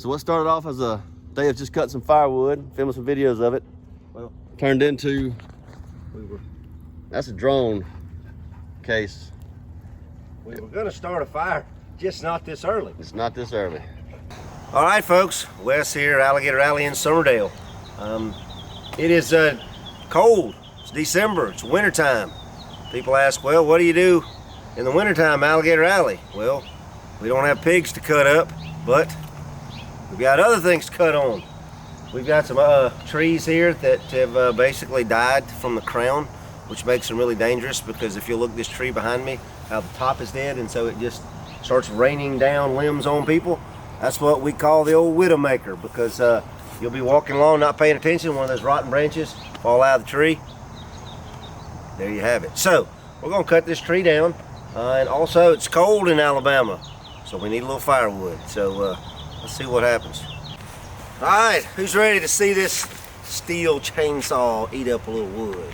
So what started off as a day of just cutting some firewood, filming some videos of it, well, turned into, that's a drone case. We were gonna start a fire, just not this early. It's not this early. All right, folks, Wes here, Alligator Alley in Summerdale. It is cold, it's December, it's wintertime. People ask, well, what do you do in the wintertime, Alligator Alley? Well, we don't have pigs to cut up, but we've got other things to cut on. We've got some trees here that have basically died from the crown, which makes them really dangerous because if you look at this tree behind me, how the top is dead and so it just starts raining down limbs on people. That's what we call the old widowmaker because you'll be walking along not paying attention, one of those rotten branches fall out of the tree. There you have it. So we're gonna cut this tree down and also it's cold in Alabama, so we need a little firewood. So let's see what happens. All right, who's ready to see this steel chainsaw eat up a little wood?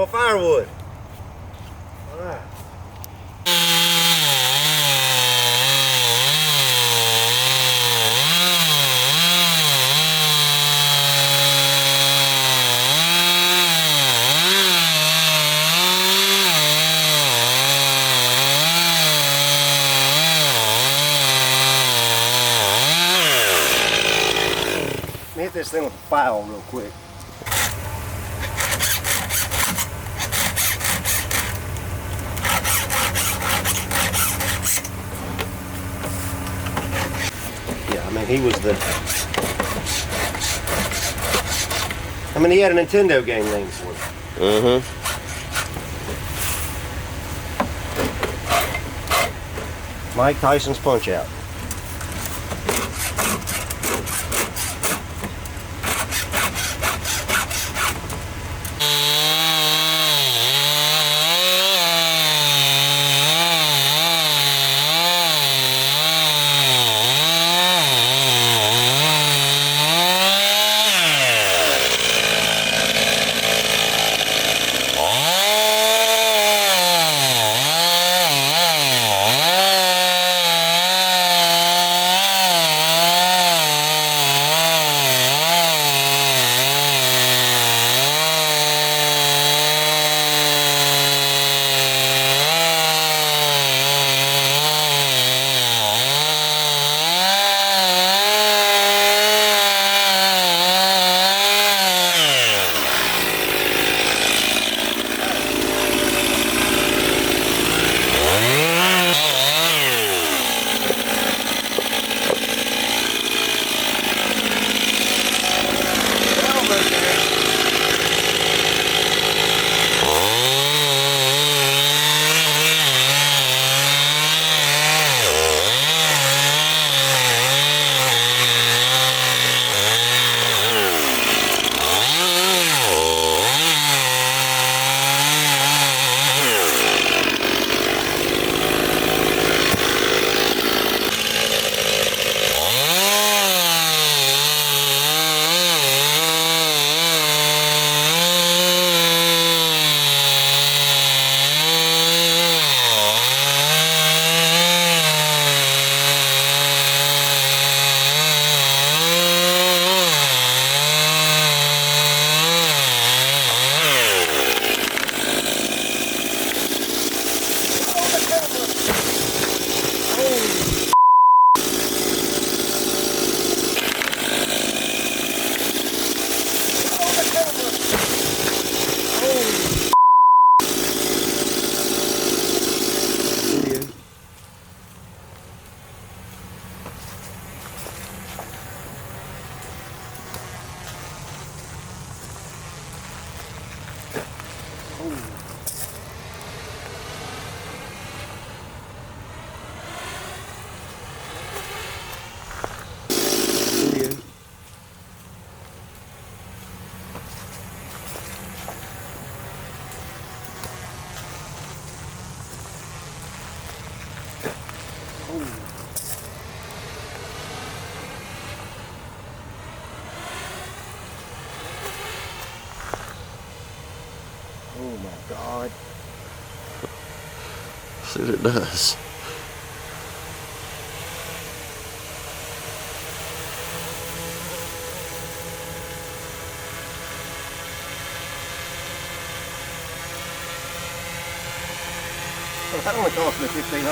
more firewood. All right. Let me hit this thing with a file real quick. Yeah, I mean, he was the... I mean, he had a Nintendo game named for it. Mike Tyson's Punch-Out. Oh my God. See what it does. Well, that only cost me $1,500.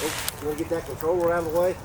Oh, you want to get that controller out of the way?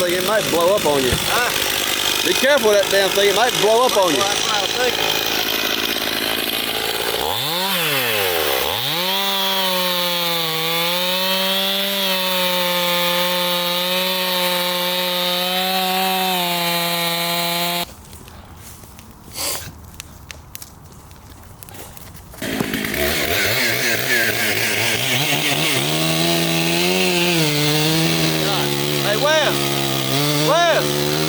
thing, it might blow up on you. Huh? Be careful with that damn thing, it might blow up on you. That's what I was thinking. Hey, Wes! Wes!